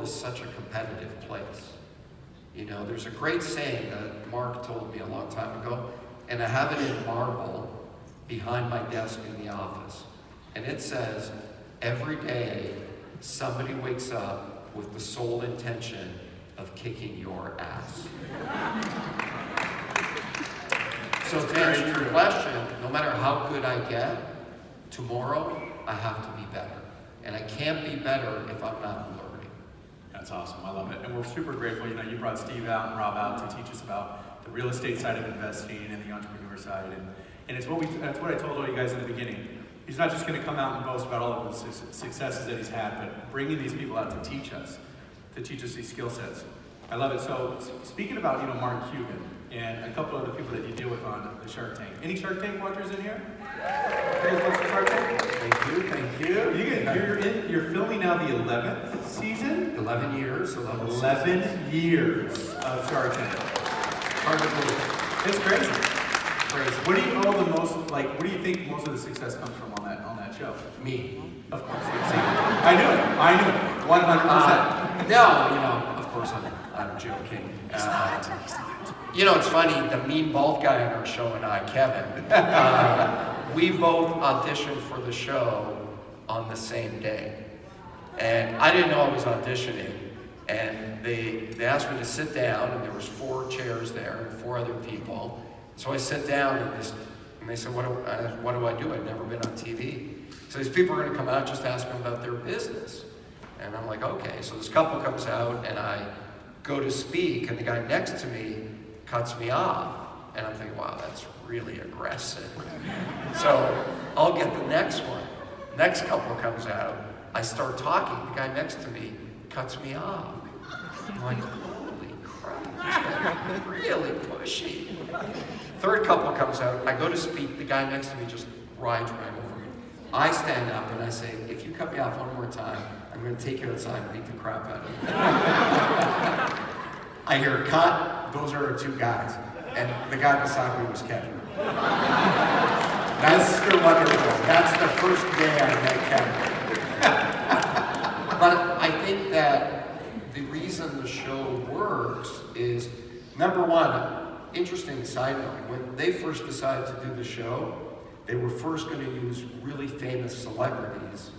world is such a competitive place. You know, there's a great saying that Mark told me a long time ago, and I have it in marble behind my desk in the office. And it says, every day somebody wakes up with the sole intention of kicking your ass. So to answer your question, no matter how good I get, tomorrow I have to be better. And I can't be better if I'm not learning. That's awesome, I love it. And we're super grateful, you know, you brought Steve out and Rob out to teach us about the real estate side of investing and the entrepreneur side. And it's that's what I told all you guys in the beginning. He's not just going to come out and boast about all of the successes that he's had, but bringing these people out to teach us these skill sets. I love it. So speaking about, you know, Mark Cuban and a couple other people that you deal with on the Shark Tank. Any Shark Tank watchers in here? You guys watch the Shark Tank? Thank you. You're filming now the 11th season? 11 years. 11 years of Shark Tank. Hard to believe. It's crazy. What do you owe the most, like, what do you think most of the success comes from on that show? Me. Of course. I knew it. 100%. No, you know, of course I'm joking. He's not. You know, it's funny, the mean bald guy on our show and I, Kevin, we both auditioned for the show on the same day. And I didn't know I was auditioning. And they asked me to sit down, and there was 4 chairs there and 4 other people. So I sit down, and they said, what do I do? I've never been on TV. So these people are going to come out, just ask them about their business. And I'm like, okay. So this couple comes out, and I go to speak, and the guy next to me cuts me off. And I'm thinking, wow, that's really aggressive. So I'll get the next one. Next couple comes out, I start talking, the guy next to me cuts me off. I'm like, holy crap, this guy's really pushy. Third couple comes out, I go to speak, the guy next to me just rides right over me. I stand up and I say, if you cut me off one more time, I'm going to take you outside and beat the crap out of you. I hear a cut, those are 2 guys. And the guy beside me was Kevin. That's the wonderful. That's the first day I met Kevin. But I think that the reason the show works is, number one, interesting side note, when they first decided to do the show, they were first going to use really famous celebrities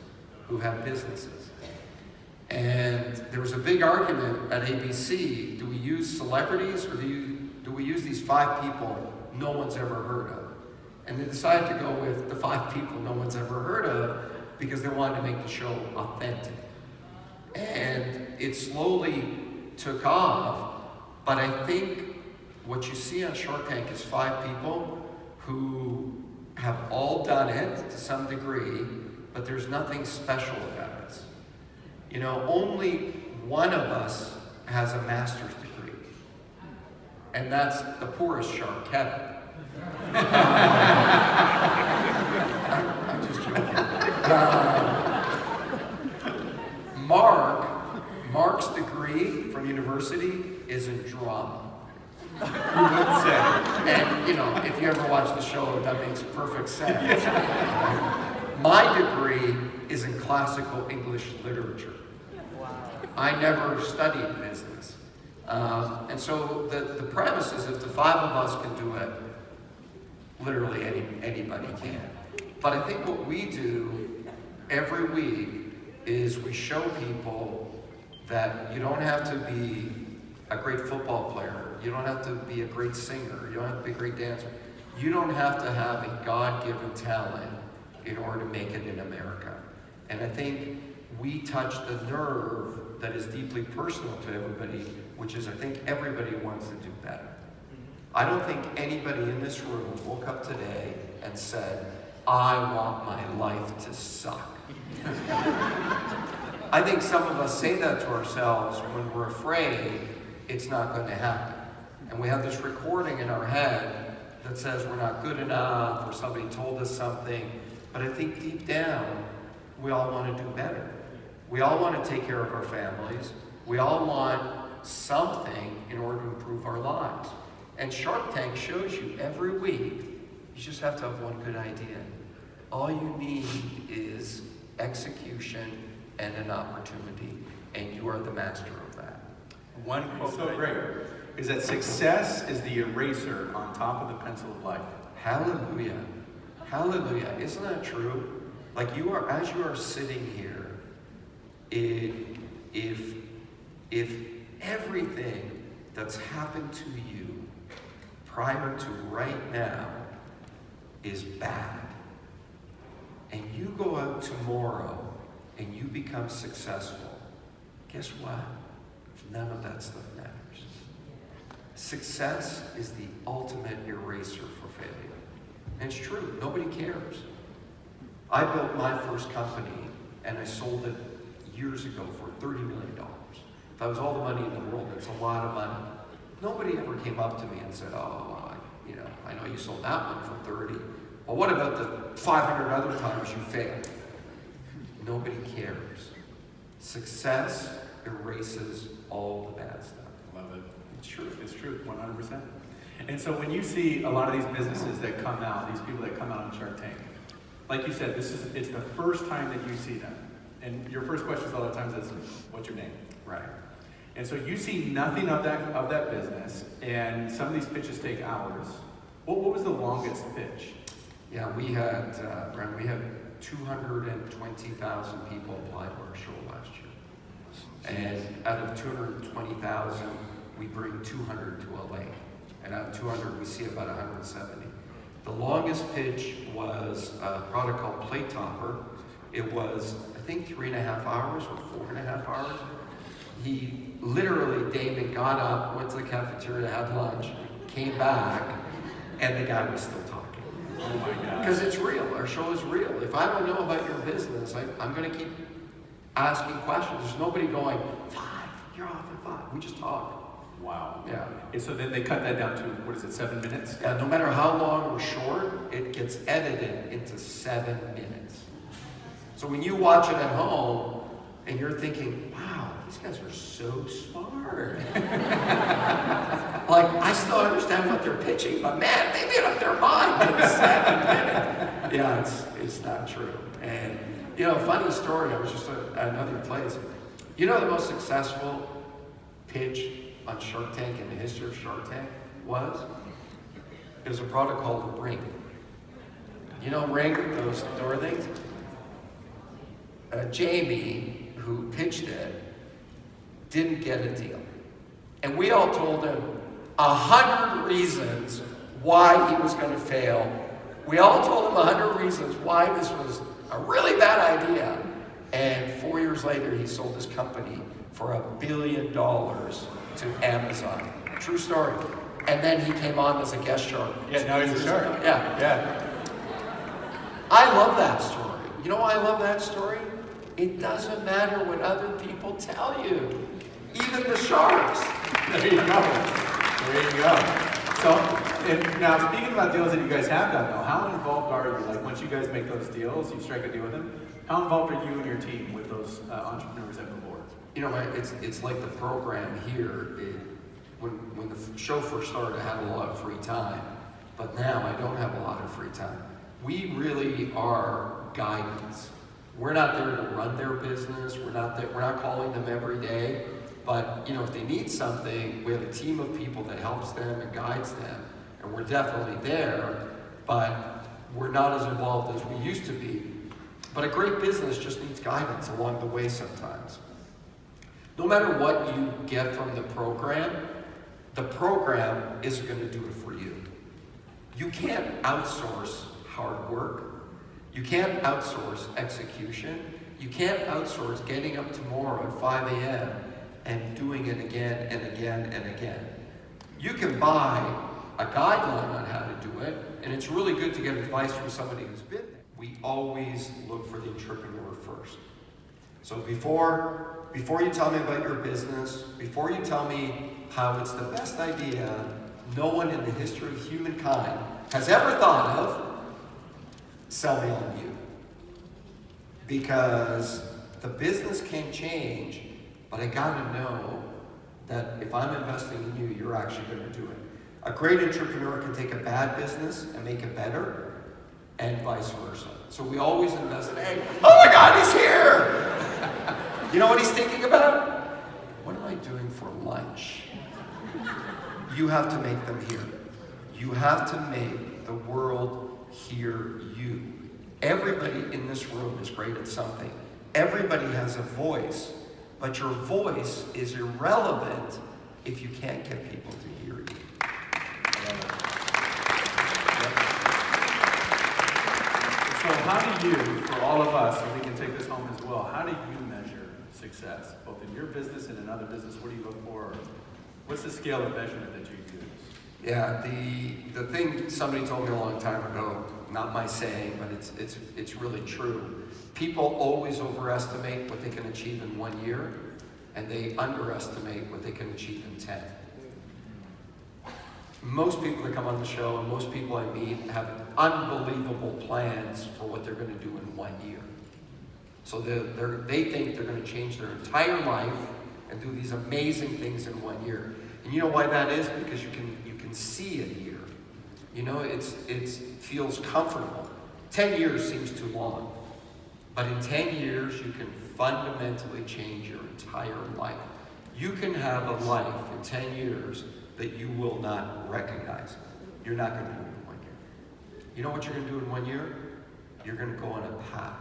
who have businesses. And there was a big argument at ABC, do we use celebrities or do we use these 5 people no one's ever heard of? And they decided to go with the 5 people no one's ever heard of because they wanted to make the show authentic. And it slowly took off, but I think what you see on Shark Tank is 5 people who have all done it to some degree, but there's nothing special about us. You know, only one of us has a master's degree, and that's the poorest shark, Kevin. I'm just joking. Mark's degree from university is in drama. Who would say? And you know, if you ever watch the show, that makes perfect sense. My degree is in classical English literature. I never studied business. And so the premise is if the 5 of us can do it, literally anybody can. But I think what we do every week is we show people that you don't have to be a great football player. You don't have to be a great singer. You don't have to be a great dancer. You don't have to have a God-given talent in order to make it in America. And I think we touch the nerve that is deeply personal to everybody, which is I think everybody wants to do better. I don't think anybody in this room woke up today and said, I want my life to suck. I think some of us say that to ourselves when we're afraid it's not going to happen. And we have this recording in our head that says we're not good enough or somebody told us something. But I think deep down, we all want to do better. We all want to take care of our families. We all want something in order to improve our lives. And Shark Tank shows you every week, you just have to have one good idea. All you need is execution and an opportunity. and you are the master of that. One quote so great is that success is the eraser on top of the pencil of life. Hallelujah. Hallelujah. Isn't that true? Like as you are sitting here, if everything that's happened to you prior to right now is bad, and you go out tomorrow and you become successful, guess what? None of that stuff matters. Success is the ultimate eraser for failure. And it's true, nobody cares. I built my first company and I sold it years ago for $30 million. If that was all the money in the world, that's a lot of money. Nobody ever came up to me and said, oh, I know you sold that one for 30. Well, what about the 500 other times you failed? Nobody cares. Success erases all the bad stuff. Love it. It's true. It's true. 100%. And so when you see a lot of these businesses that come out, these people that come out on Shark Tank, like you said, it's the first time that you see them. And your first question a lot of times is, what's your name? Right. And so you see nothing of that business, and some of these pitches take hours. What was the longest pitch? Yeah, we had, Brent, 220,000 people apply to our show last year. And out of 220,000, we bring 200 to LA. And out of 200, we see about 170. The longest pitch was a product called Plate Topper. It was, I think, 3.5 hours or 4.5 hours. He literally, Damon got up, went to the cafeteria, had lunch, came back, and the guy was still talking. Oh my God. Because it's real. Our show is real. If I don't know about your business, I'm going to keep asking questions. There's nobody going, 5, you're off at 5. We just talk. Wow. Yeah. And so then they cut that down to, what is it, 7 minutes? Yeah, no matter how long or short, it gets edited into 7 minutes. So when you watch it at home, and you're thinking, wow, these guys are so smart. Like, I still understand what they're pitching, but man, they made up their mind in 7 minutes. Yeah, it's not true. And, funny story, I was just at another place. The most successful pitch on Shark Tank in the history of Shark Tank was? It was a product called Ring. Ring, those door things? Jamie, who pitched it, didn't get a deal. And we all told him 100 reasons why he was going to fail. We all told him 100 reasons why this was a really bad idea. And 4 years later, he sold his company for $1 billion to Amazon. True story. And then he came on as a guest shark. Yeah, now he's a shark. Yeah. I love that story. You know why I love that story? It doesn't matter what other people tell you. Even the sharks. There you go. So, now speaking about deals that you guys have done though, how involved are you? Like once you guys make those deals, you strike a deal with them, how involved are you and your team with those entrepreneurs at the board? It's like the program here. When the show first started, I had a lot of free time. But now I don't have a lot of free time. We really are guidance. We're not there to run their business. We're not calling them every day. But if they need something, we have a team of people that helps them and guides them. And we're definitely there, but we're not as involved as we used to be. But a great business just needs guidance along the way sometimes. No matter what you get from the program isn't going to do it for you. You can't outsource hard work. You can't outsource execution. You can't outsource getting up tomorrow at 5 a.m. and doing it again and again and again. You can buy a guideline on how to do it, and it's really good to get advice from somebody who's been there. We always look for the entrepreneur first. So before you tell me about your business, before you tell me how it's the best idea no one in the history of humankind has ever thought of, sell me on you. Because the business can change, but I gotta know that if I'm investing in you, you're actually gonna do it. A great entrepreneur can take a bad business and make it better, and vice versa. So we always invest in, hey, oh my God, he's here! You know what he's thinking about? What am I doing for lunch? You have to make them hear. You have to make the world hear you. Everybody in this room is great at something. Everybody has a voice, but your voice is irrelevant if you can't get people to hear you. So how do you, for all of us, and we can take this home as well, how do you measure success, both in your business and in other business? What do you look for? What's the scale of measurement that you use? Yeah, the thing somebody told me a long time ago, not my saying, but it's really true. People always overestimate what they can achieve in 1 year, and they underestimate what they can achieve in 10. Most people that come on the show and most people I meet have unbelievable plans for what they're going to do in 1 year. So they think they're going to change their entire life and do these amazing things in 1 year. And you know why that is? Because you can see it here. You know, it feels comfortable. 10 years seems too long. But in 10 years, you can fundamentally change your entire life. You can have a life in 10 years that you will not recognize. You're not going to do it in 1 year. You know what you're going to do in 1 year? You're going to go on a path.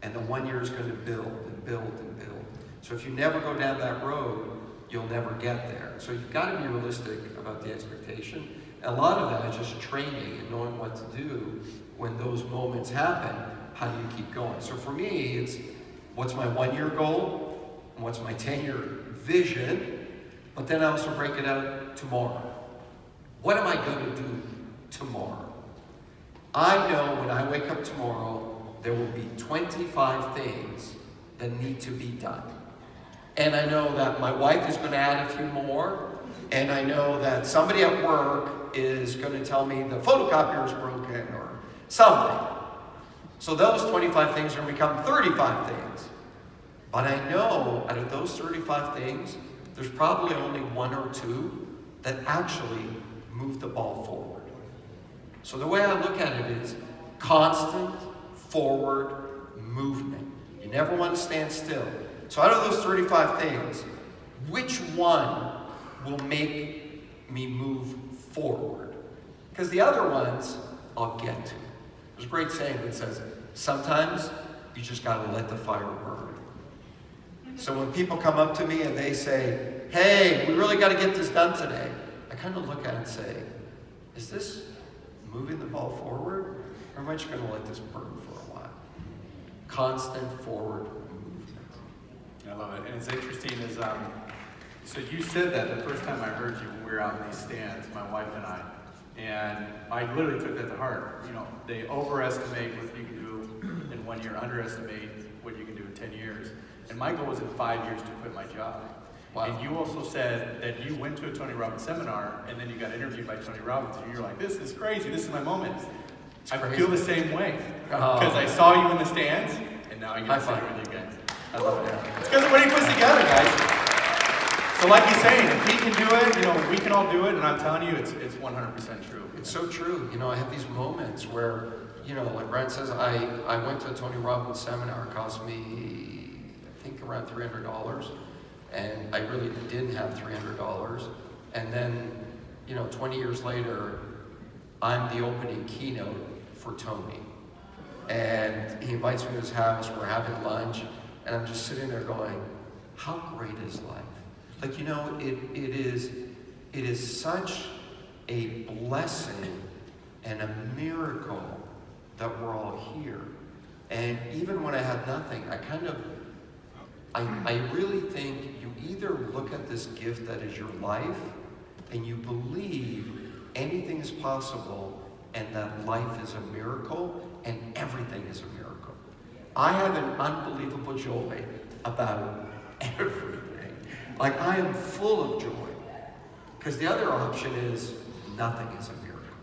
And the 1 year is going to build and build and build. So if you never go down that road, you'll never get there. So you've got to be realistic about the expectation. And a lot of that is just training and knowing what to do when those moments happen. How do you keep going? So for me, it's what's my 1 year goal? And what's my 10-year vision? But then I also break it out tomorrow. What am I going to do tomorrow? I know when I wake up tomorrow, there will be 25 things that need to be done. And I know that my wife is going to add a few more. And I know that somebody at work is going to tell me the photocopier is broken or something. So those 25 things are going to become 35 things. But I know out of those 35 things, there's probably only 1 or 2 that actually move the ball forward. So the way I look at it is constant forward movement. You never want to stand still. So out of those 35 things, which one will make me move forward? Because the other ones, I'll get to. There's a great saying that says, sometimes you just got to let the fire burn. So when people come up to me and they say, hey, we really got to get this done today, I kind of look at it and say, is this moving the ball forward? Or am I just going to let this burn for a while? Constant forward movement. I love it. And it's interesting is, so you said that the first time I heard you when we were out in these stands, my wife and I, and I literally took that to heart. You know, they overestimate what you can do in 1 year, underestimate what you can do in 10 years. And my goal was in 5 years to quit my job. Wow. And you also said that you went to a Tony Robbins seminar and then you got interviewed by Tony Robbins and you're like, this is crazy, this is my moment. I feel the same way. Because I saw you in the stands and now I get to sit here with you guys. I love it. It's because of what he puts together, guys. So like he's saying, if he can do it, you know, we can all do it, and I'm telling you, it's 100% true. It's so true. You know, I have these moments where, you know, like Brian says, I went to a Tony Robbins seminar. It cost me, I think, around $300. And I really didn't have $300. And then, you know, 20 years later, I'm the opening keynote for Tony. And he invites me to his house, we're having lunch, and I'm just sitting there going, how great is life? Like, you know, it is such a blessing and a miracle that we're all here. And even when I had nothing, I really think you either look at this gift that is your life and you believe anything is possible and that life is a miracle and everything is a miracle. I have an unbelievable joy about everything. Like, I am full of joy. Because the other option is nothing is a miracle.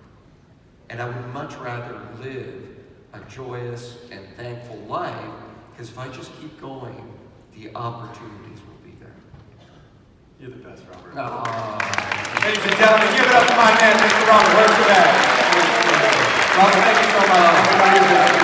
And I would much rather live a joyous and thankful life, because if I just keep going, the opportunities will be there. You're the best, Robert. Ladies and gentlemen, give it up to my man, Mr. Robert. Where's the bag? Robert, thank you so much.